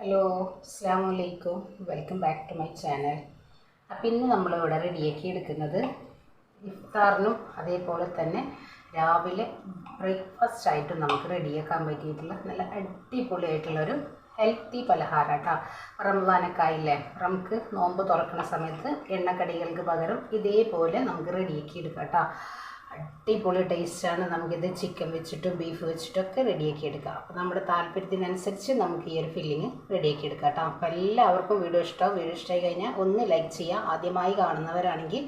Hello, അസ്സലാമു അലൈക്കും. Welcome back to my channel. അപ്പോൾ ഇന്ന് നമ്മളിവിടെ റെഡിയാക്കി എടുക്കുന്നത് ഇഫ്താറിനും അതേപോലെ തന്നെ രാവിലെ ബ്രേക്ക്ഫാസ്റ്റ് ആയിട്ടും നമുക്ക് റെഡിയാക്കാൻ പറ്റിയിട്ടുള്ള നല്ല അടിപൊളിയായിട്ടുള്ളൊരു ഹെൽത്തി പലഹാരം കേട്ടോ. റംസാനൊക്കെ ആയില്ലേ, നമുക്ക് നോമ്പ് തുറക്കുന്ന സമയത്ത് എണ്ണക്കടികൾക്ക് പകരം ഇതേപോലെ നമുക്ക് റെഡിയാക്കി എടുക്കാം കേട്ടോ. അടിപൊളി ടേസ്റ്റാണ്. നമുക്കിത് ചിക്കൻ വെച്ചിട്ടും ബീഫ് വെച്ചിട്ടൊക്കെ റെഡിയാക്കി എടുക്കാം. അപ്പോൾ നമ്മുടെ താല്പര്യത്തിനനുസരിച്ച് നമുക്ക് ഈ ഒരു ഫില്ലിങ് റെഡിയാക്കി എടുക്കാം കേട്ടോ. അപ്പോൾ എല്ലാവർക്കും വീഡിയോ ഇഷ്ടമായി കഴിഞ്ഞാൽ ഒന്ന് ലൈക്ക് ചെയ്യുക. ആദ്യമായി കാണുന്നവരാണെങ്കിൽ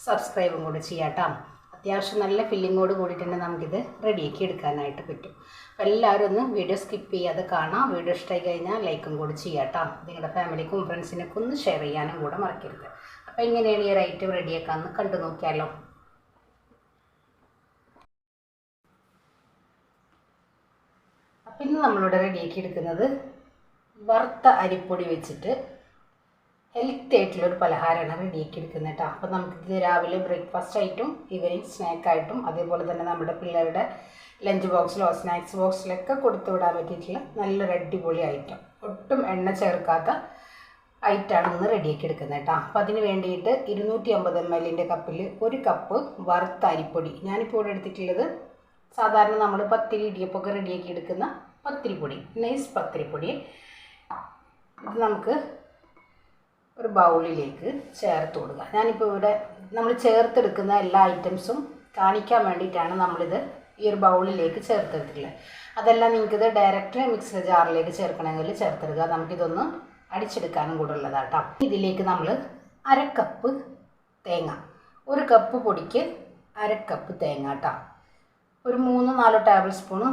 സബ്സ്ക്രൈബും കൂടെ ചെയ്യാം കേട്ടോ. അത്യാവശ്യം നല്ല ഫില്ലിങ്ങോട് കൂടിയിട്ട് തന്നെ നമുക്കിത് റെഡിയാക്കി എടുക്കാനായിട്ട് പറ്റും. അപ്പോൾ എല്ലാവരും ഒന്ന് വീഡിയോ സ്കിപ്പ് ചെയ്യാതെ കാണാം. വീഡിയോ ഇഷ്ടമായി കഴിഞ്ഞാൽ ലൈക്കും കൂടി ചെയ്യാം കേട്ടോ. നിങ്ങളുടെ ഫാമിലിക്കും ഫ്രണ്ട്സിനൊക്കെ ഒന്ന് ഷെയർ ചെയ്യാനും കൂടെ മറക്കരുത്. അപ്പോൾ എങ്ങനെയാണ് ഈ ഒരു ഐറ്റം റെഡിയാക്കാമെന്ന് കണ്ടു നോക്കിയാലോ. അപ്പം ഇന്ന് നമ്മളിവിടെ റെഡിയാക്കി എടുക്കുന്നത് വറുത്ത അരിപ്പൊടി വെച്ചിട്ട് ഹെൽത്തി ആയിട്ടുള്ളൊരു പലഹാരമാണ് റെഡിയാക്കി എടുക്കുന്നത് കേട്ടോ. അപ്പോൾ നമുക്കിത് രാവിലെ ബ്രേക്ക്ഫാസ്റ്റ് ആയിട്ടും ഈവനിങ് സ്നാക്കായിട്ടും അതേപോലെ തന്നെ നമ്മുടെ പിള്ളേരുടെ ലഞ്ച് ബോക്സിലോ സ്നാക്സ് ബോക്സിലൊക്കെ കൊടുത്തു വിടാൻ പറ്റിയിട്ടുള്ള നല്ലൊരു അടിപൊളി ഐറ്റം, ഒട്ടും എണ്ണ ചേർക്കാത്ത ഐറ്റമാണ് ഇന്ന് റെഡിയാക്കി എടുക്കുന്നത് കേട്ടോ. അപ്പോൾ അതിന് വേണ്ടിയിട്ട് 250 ml കപ്പിൽ 1 കപ്പ് വറുത്ത അരിപ്പൊടി. ഞാനിപ്പോൾ ഇവിടെ എടുത്തിട്ടുള്ളത് സാധാരണ നമ്മൾ പത്തിരി ഇടിയപ്പൊക്കെ റെഡിയാക്കി എടുക്കുന്ന പത്തിരിപ്പൊടി, നൈസ് പത്തിരിപ്പൊടി. ഇത് നമുക്ക് ഒരു ബൗളിലേക്ക് ചേർത്ത് കൊടുക്കുക. ഞാനിപ്പോൾ ഇവിടെ നമ്മൾ ചേർത്തെടുക്കുന്ന എല്ലാ ഐറ്റംസും കാണിക്കാൻ വേണ്ടിയിട്ടാണ് നമ്മളിത് ഈ ഒരു ബൗളിലേക്ക് ചേർത്തെടുത്തിട്ടുള്ളത്. അതെല്ലാം നിങ്ങൾക്കിത് ഡയറക്റ്റ് മിക്സർ ജാറിലേക്ക് ചേർക്കണമെങ്കിൽ ചേർത്തെടുക്കുക. നമുക്കിതൊന്ന് അടിച്ചെടുക്കാനും കൂടെ ഉള്ളതാണ് കേട്ടോ. ഇതിലേക്ക് നമ്മൾ 1/2 കപ്പ് തേങ്ങ, 1 കപ്പ് പൊടിക്ക് 1/2 കപ്പ് തേങ്ങ കേട്ടോ. ഒരു 3-4 ടേബിൾ സ്പൂണ്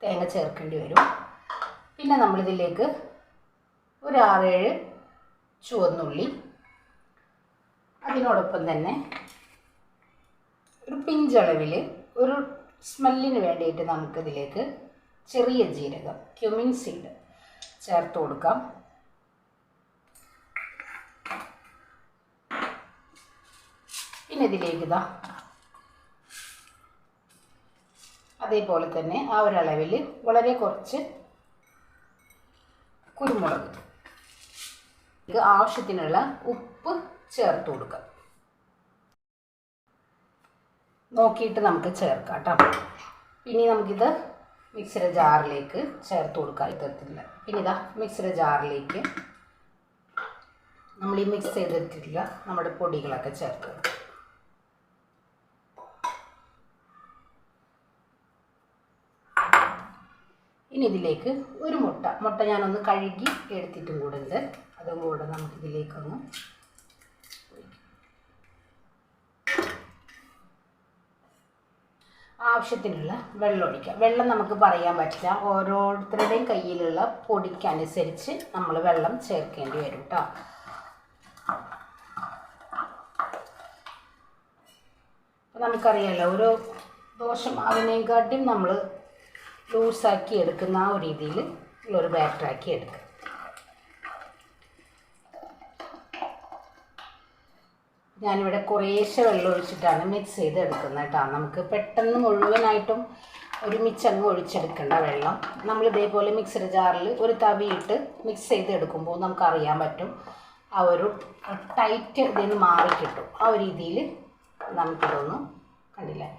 തേങ്ങ ചേർക്കേണ്ടി വരും. പിന്നെ നമ്മളിതിലേക്ക് ഒരു 6-7 ചുവന്നുള്ളി, അതിനോടൊപ്പം തന്നെ ഒരു പിഞ്ചളവിൽ ഒരു സ്മെല്ലിന് വേണ്ടിയിട്ട് നമുക്കിതിലേക്ക് ചെറിയ ജീരകം, ക്യുമിൻ സീഡ് ചേർത്ത് കൊടുക്കാം. പിന്നെ ഇതിലേക്ക് ഇതാ അതേപോലെ തന്നെ ആ ഒരളവിൽ വളരെ കുറച്ച് കുരുമുളക്, ഇത് ആവശ്യത്തിനുള്ള ഉപ്പ് ചേർത്ത് കൊടുക്കാം. നോക്കിയിട്ട് നമുക്ക് ചേർക്കാം കേട്ടോ. പിന്നെ നമുക്കിത് മിക്സിയുടെ ജാറിലേക്ക് ചേർത്ത് കൊടുക്കാം ഇത്തരത്തിലുള്ള. പിന്നെ ഇതാ മിക്സിയുടെ ജാറിലേക്ക് നമ്മൾ ഈ മിക്സ് ചെയ്തിട്ടുള്ള നമ്മുടെ പൊടികളൊക്കെ ചേർത്ത് കൊടുക്കാം. ഇനി ഇതിലേക്ക് ഒരു മുട്ട ഞാനൊന്ന് കഴുകി എടുത്തിട്ടും കൂടെ ഉണ്ട്. അതും കൂടെ നമുക്കിതിലേക്കൊന്ന് ആവശ്യത്തിനുള്ള വെള്ളം ഒഴിക്കാം. വെള്ളം നമുക്ക് പറയാൻ പറ്റില്ല, ഓരോരുത്തരുടെയും കയ്യിലുള്ള പൊടിക്കനുസരിച്ച് നമ്മൾ വെള്ളം ചേർക്കേണ്ടി വരും കേട്ടോ. അപ്പോൾ നമുക്കറിയാമല്ലോ, ഓരോ ദോശമാവിനെക്കാട്ടും നമ്മൾ ലൂസാക്കി എടുക്കുന്ന ആ ഒരു രീതിയിൽ ഉള്ളൊരു ബാറ്ററാക്കി എടുക്കുക. ഞാനിവിടെ കുറേശ്ശെ വെള്ളം ഒഴിച്ചിട്ടാണ് മിക്സ് ചെയ്ത് എടുക്കുന്നത് കേട്ടോ. നമുക്ക് പെട്ടെന്ന് മുഴുവനായിട്ടും ഒരുമിച്ച് അങ്ങ് ഒഴിച്ചെടുക്കേണ്ട വെള്ളം. നമ്മൾ ഇതേപോലെ മിക്സിയുടെ ജാറിൽ ഒരു തവിയിട്ട് മിക്സ് ചെയ്ത് എടുക്കുമ്പോൾ നമുക്കറിയാൻ പറ്റും, ആ ഒരു ടൈറ്റ് ഇതിൽ നിന്ന് മാറിക്കിട്ടും. ആ ഒരു രീതിയിൽ നമുക്കിതൊന്ന് കണ്ടില്ലേ.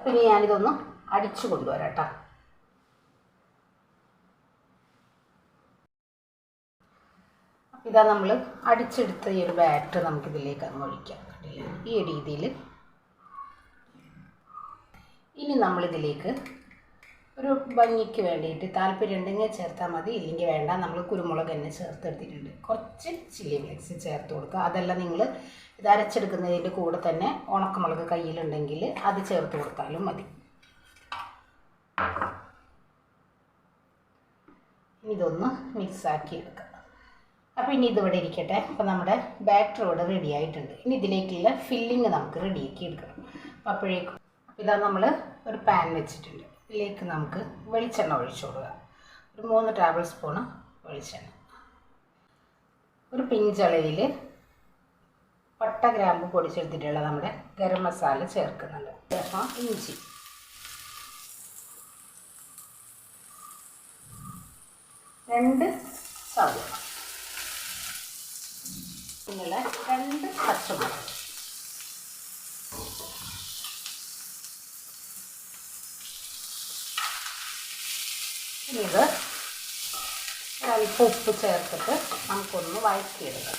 പിന്നെ ഞാനിതൊന്ന് അടിച്ചു കൊണ്ടുവരാം കേട്ടോ. ഇതാ നമ്മൾ അടിച്ചെടുത്ത ഈ ഒരു ബാറ്റർ നമുക്കിതിലേക്ക് അങ്ങ് ഒഴിക്കാം. കണ്ടില്ലേ, ഈ രീതിയിൽ. ഇനി നമ്മളിതിലേക്ക് ഒരു ഭംഗിക്ക് വേണ്ടിയിട്ട് താല്പര്യം ഉണ്ടെങ്കിൽ ചേർത്താൽ മതി, ഇല്ലെങ്കിൽ വേണ്ട. നമ്മൾ കുരുമുളക് തന്നെ ചേർത്തെടുത്തിട്ടുണ്ട്. കുറച്ച് ചില്ലി ഫ്ലേക്സ് ചേർത്ത് കൊടുക്കുക. അതല്ല നിങ്ങൾ ഇത് അരച്ചെടുക്കുന്നതിൻ്റെ കൂടെ തന്നെ ഉണക്കമുളക് കയ്യിലുണ്ടെങ്കിൽ അത് ചേർത്ത് കൊടുത്താലും മതി. ഇതൊന്ന് മിക്സാക്കി എടുക്കുക. അപ്പോൾ ഇനി ഇതിവിടെ ഇരിക്കട്ടെ. അപ്പോൾ നമ്മുടെ ബാറ്റർ ഇവിടെ റെഡി ആയിട്ടുണ്ട്. ഇനി ഇതിലേക്കുള്ള ഫില്ലിങ് നമുക്ക് റെഡിയാക്കി എടുക്കണം. അപ്പോൾ അപ്പോഴേക്കും ഇതാ നമ്മൾ ഒരു പാൻ വെച്ചിട്ടുണ്ട്. ഇതിലേക്ക് നമുക്ക് വെളിച്ചെണ്ണ ഒഴിച്ചു കൊടുക്കുക. ഒരു 3 ടേബിൾ സ്പൂണ് വെളിച്ചെണ്ണ, ഒരു പിഞ്ചളവിൽ പട്ട ഗ്രാമ്പു പൊടിച്ചെടുത്തിട്ടുള്ള നമ്മുടെ ഗരം മസാല ചേർക്കുന്നുണ്ട്. ശേഷം ഇഞ്ചി, 2 സവാള, പിന്നെ 2 പച്ചമുളക്. ഇനി ഇത് ഒരല്പം ഉപ്പ് ചേർത്തിട്ട് നമുക്കൊന്ന് വഴറ്റിയെടുക്കാം.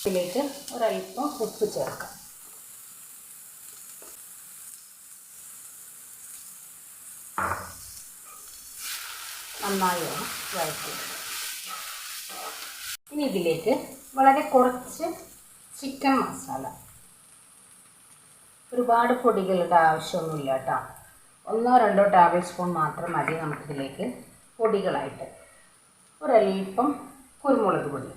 ഇതിലേക്ക് ഒരല്പം ഉപ്പ് ചേർക്കാം. നന്നായി ഒന്ന് വഴറ്റിയെടുക്കാം. ഇനി ഇതിലേക്ക് വളരെ കുറച്ച് ചിക്കൻ മസാല, ഒരുപാട് പൊടികളുടെ ആവശ്യമൊന്നുമില്ല കേട്ടോ. 1-2 ടേബിൾ സ്പൂൺ മാത്രം മതി നമുക്കിതിലേക്ക് പൊടികളായിട്ട്. ഒരല്പം കുരുമുളക് പൊടി,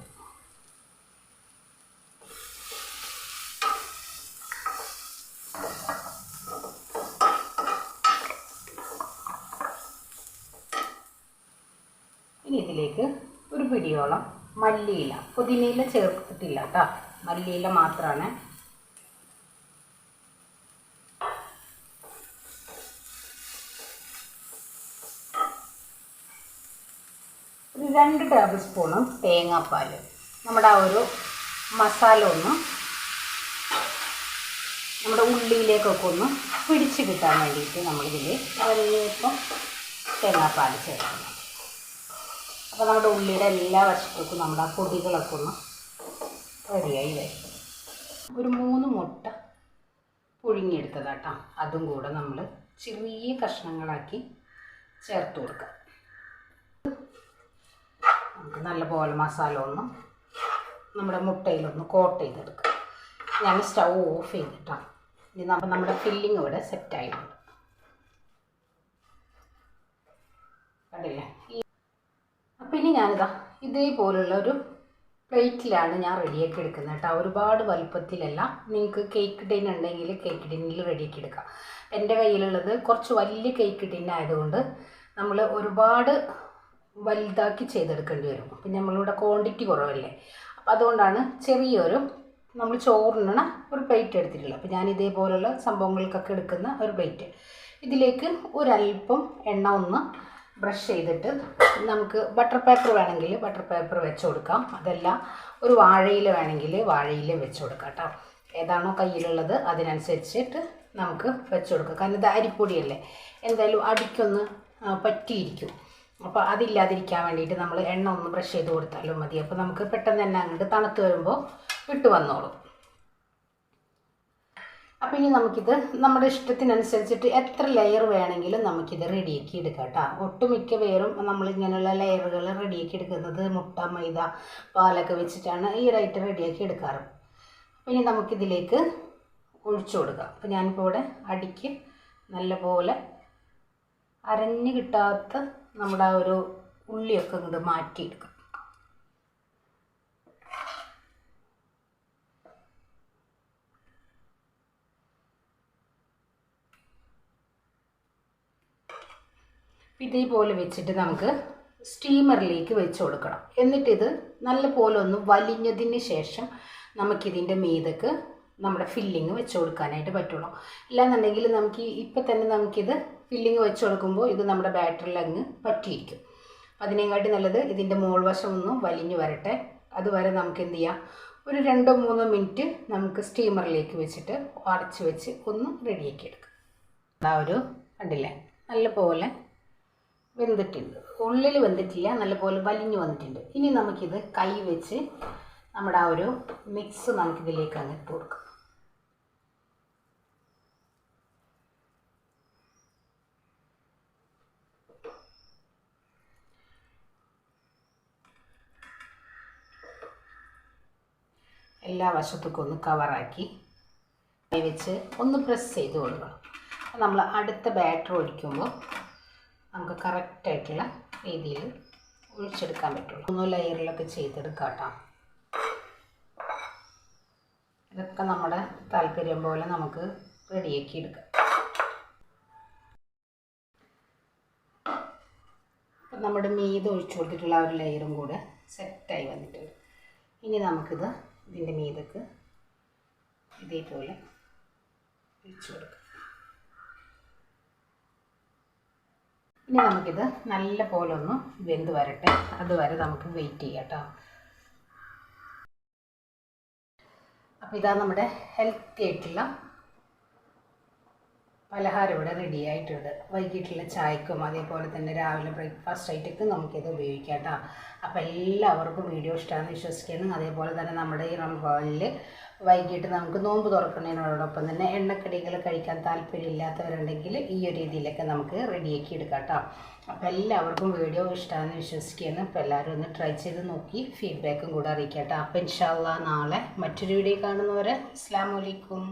ഇനി ഇതിലേക്ക് ഒരു പിടിയോളം മല്ലിയില, പുതിനയില ചേർത്തിട്ടില്ല കേട്ടോ, മല്ലിയില മാത്രമാണ്. ഒരു 2 ടേബിൾ സ്പൂണും തേങ്ങാപ്പാൽ. നമ്മുടെ ആ ഒരു മസാല ഒന്ന് നമ്മുടെ ഉള്ളിയിലേക്കൊക്കെ ഒന്ന് പിടിച്ച് കിട്ടാൻ വേണ്ടിയിട്ട് നമ്മളിതിൽ വലിയപ്പം തേങ്ങാപ്പാൽ ചേർക്കണം. അപ്പോൾ നമ്മുടെ ഉള്ളിയുടെ എല്ലാ വശത്തേക്കും നമ്മുടെ ആ പൊടികളൊക്കെ ഒന്ന് റെഡിയായി വരും. ഒരു 3 മുട്ട പുഴുങ്ങിയെടുത്തതാട്ടോ, അതും കൂടെ നമ്മൾ ചെറിയ കഷ്ണങ്ങളാക്കി ചേർത്ത് കൊടുക്കാം. നമുക്ക് നല്ലപോലെ മസാല ഒന്ന് നമ്മുടെ മുട്ടയിലൊന്ന് കോട്ട് ചെയ്തെടുക്കാം. ഞാൻ സ്റ്റൗ ഓഫ് ചെയ്തിട്ടാണ്. ഇനി നമ്മുടെ ഫില്ലിങ് ഇവിടെ സെറ്റായിട്ടുണ്ട്. കണ്ടില്ലേ? അപ്പോൾ ഇനി ഞാനിതാ ഇതേപോലുള്ള ഒരു പ്ലേറ്റിലാണ് ഞാൻ റെഡിയാക്കി എടുക്കുന്നത് കേട്ടോ. ഒരുപാട് വലുപ്പത്തിലല്ല. നിങ്ങൾക്ക് കേക്ക് ടിൻ ഉണ്ടെങ്കിൽ കേക്ക് ടിന്നിൽ റെഡിയാക്കി എടുക്കാം. എൻ്റെ കയ്യിലുള്ളത് കുറച്ച് വലിയ കേക്ക് ടിൻ ആയതുകൊണ്ട് നമ്മൾ ഒരുപാട് വലുതാക്കി ചെയ്തെടുക്കേണ്ടി വരും. പിന്നെ നമ്മളിവിടെ ക്വാണ്ടിറ്റി കുറവല്ലേ, അപ്പോൾ അതുകൊണ്ടാണ് ചെറിയൊരു നമ്മൾ ചോറിനണ ഒരു പ്ലേറ്റ് എടുത്തിട്ടുള്ളത്. അപ്പോൾ ഞാൻ ഇതേപോലുള്ള സംഭവങ്ങൾക്കൊക്കെ എടുക്കുന്ന ഒരു പ്ലേറ്റ്. ഇതിലേക്ക് ഒരല്പം എണ്ണ ഒന്ന് ബ്രഷ് ചെയ്തിട്ട് നമുക്ക് ബട്ടർ പേപ്പർ വേണമെങ്കിൽ ബട്ടർ പേപ്പർ വെച്ച് കൊടുക്കാം. അതല്ല ഒരു വാഴയില വേണമെങ്കിൽ വാഴയില വെച്ച് കൊടുക്കാം കേട്ടോ. ഏതാണോ കയ്യിലുള്ളത് അതിനനുസരിച്ചിട്ട് നമുക്ക് വെച്ച് കൊടുക്കാം. കാരണം ഇത് അരിപ്പൊടിയല്ലേ, എന്തായാലും അടിക്കൊന്ന് പറ്റിയിരിക്കും. അപ്പോൾ അതില്ലാതിരിക്കാൻ വേണ്ടിയിട്ട് നമ്മൾ എണ്ണ ഒന്ന് ബ്രഷ് ചെയ്ത് കൊടുത്താലും മതി. അപ്പോൾ നമുക്ക് പെട്ടെന്ന് തന്നെ അങ്ങോട്ട് തണുത്ത് വരുമ്പോൾ വിട്ട് വന്നോളും. അപ്പോൾ ഇനി നമുക്കിത് നമ്മുടെ ഇഷ്ടത്തിനനുസരിച്ചിട്ട് എത്ര ലെയർ വേണമെങ്കിലും നമുക്കിത് റെഡിയാക്കി എടുക്കാം കേട്ടോ. ഒട്ടുമിക്ക പേരും നമ്മളിങ്ങനെയുള്ള ലെയറുകൾ റെഡിയാക്കി എടുക്കുന്നത് മുട്ട, മൈദ, പാലൊക്കെ വെച്ചിട്ടാണ് ഈ റൈറ്റ് റെഡിയാക്കി എടുക്കാറ്. അപ്പോൾ ഇനി നമുക്കിതിലേക്ക് ഒഴിച്ചു കൊടുക്കാം. അപ്പോൾ ഞാനിപ്പോൾ ഇവിടെ അടിക്ക് നല്ലപോലെ അരഞ്ഞ് കിട്ടാത്ത നമ്മുടെ ആ ഒരു ഉള്ളിയൊക്കെ ഇങ്ങോട്ട് മാറ്റിയെടുക്കാം. ഇതേപോലെ വെച്ചിട്ട് നമുക്ക് സ്റ്റീമറിലേക്ക് വെച്ച് കൊടുക്കണം. എന്നിട്ടിത് നല്ലപോലെ ഒന്ന് വലിഞ്ഞതിന് ശേഷം നമുക്കിതിൻ്റെ മീതക്ക് നമ്മുടെ ഫില്ലിങ് വെച്ച് കൊടുക്കാനായിട്ട് പറ്റുള്ളൂ. ഇല്ലാന്നുണ്ടെങ്കിൽ നമുക്ക് ഇപ്പം തന്നെ നമുക്കിത് ഫില്ലിങ് വെച്ച് കൊടുക്കുമ്പോൾ ഇത് നമ്മുടെ ബാറ്ററിൽ അങ്ങ് പറ്റിയിരിക്കും. അതിനെക്കാട്ടി നല്ലത് ഇതിൻ്റെ മോൾ വശം ഒന്ന് വലിഞ്ഞ് വരട്ടെ. അതുവരെ നമുക്ക് എന്ത് ചെയ്യാം, ഒരു 2-3 മിനിറ്റ് നമുക്ക് സ്റ്റീമറിലേക്ക് വെച്ചിട്ട് അടച്ച് വെച്ച് ഒന്ന് റെഡിയാക്കി എടുക്കാം. ആ ഒരു കണ്ടില്ലേ, നല്ലപോലെ വെന്തിട്ടുണ്ട്. ഉള്ളിൽ വെന്തിട്ടില്ല, നല്ലപോലെ വലിഞ്ഞ് വന്നിട്ടുണ്ട്. ഇനി നമുക്കിത് കൈ വെച്ച് നമ്മുടെ ആ ഒരു മിക്സ് നമുക്കിതിലേക്ക് അങ്ങ് ഇട്ട് കൊടുക്കാം. എല്ലാ വശത്തേക്കും ഒന്ന് കവറാക്കി കൈ വെച്ച് ഒന്ന് പ്രസ് ചെയ്ത് കൊടുക്കണം. നമ്മൾ അടുത്ത ബാറ്റർ ഒഴിക്കുമ്പോൾ നമുക്ക് കറക്റ്റായിട്ടുള്ള രീതിയിൽ ഒഴിച്ചെടുക്കാൻ പറ്റുള്ളൂ. 3 ലെയറിലൊക്കെ ചെയ്തെടുക്കാം കേട്ടോ. ഇതൊക്കെ നമ്മുടെ താല്പര്യം പോലെ നമുക്ക് റെഡിയാക്കി എടുക്കാം. അപ്പം നമ്മുടെ മീത ഒഴിച്ചു കൊടുത്തിട്ടുള്ള ഒരു ലെയറും കൂടെ സെറ്റായി വന്നിട്ടുണ്ട്. ഇനി നമുക്കിത് ഇതിൻ്റെ മീതക്ക് ഇതേപോലെ ഒഴിച്ചു കൊടുക്കാം. ഇനി നമുക്കിത് നല്ല പോലെ ഒന്ന് വെന്ത് വരട്ടെ, അതുവരെ നമുക്ക് വെയിറ്റ് ചെയ്യാം കേട്ടോ. അപ്പോൾ ഇതാ നമ്മുടെ ഹെൽത്തി ആയിട്ടുള്ള പലഹാരം ഇവിടെ റെഡി ആയിട്ടുണ്ട്. വൈകിട്ടുള്ള ചായക്കും അതേപോലെ തന്നെ രാവിലെ ബ്രേക്ക്ഫാസ്റ്റ് ആയിട്ടൊക്കെ നമുക്കിത് ഉപയോഗിക്കാം കേട്ടോ. അപ്പോൾ എല്ലാവർക്കും വീഡിയോ ഇഷ്ടമാണെന്ന് വിശ്വസിക്കുന്നു. അതേപോലെ തന്നെ നമ്മുടെ ഈ റംസാനിൽ വൈകിട്ട് നമുക്ക് നോമ്പ് തുറക്കുന്നതിനോടൊപ്പം തന്നെ എണ്ണക്കടികൾ കഴിക്കാൻ താല്പര്യമില്ലാത്തവരുണ്ടെങ്കിൽ ഈ ഒരു രീതിയിലൊക്കെ നമുക്ക് റെഡിയാക്കി എടുക്കാം കേട്ടോ. അപ്പോൾ എല്ലാവർക്കും വീഡിയോ ഇഷ്ടമാണെന്ന് വിശ്വസിക്കുന്നു. അപ്പോൾ എല്ലാവരും ഒന്ന് ട്രൈ ചെയ്ത് നോക്കി ഫീഡ്ബാക്കും കൂടെ അറിയിക്കാം കേട്ടോ. അപ്പോൾ ഇൻഷാ അല്ലാഹ് നാളെ മറ്റൊരു വീഡിയോ കാണുന്നവരെ അസ്സലാമു അലൈക്കും.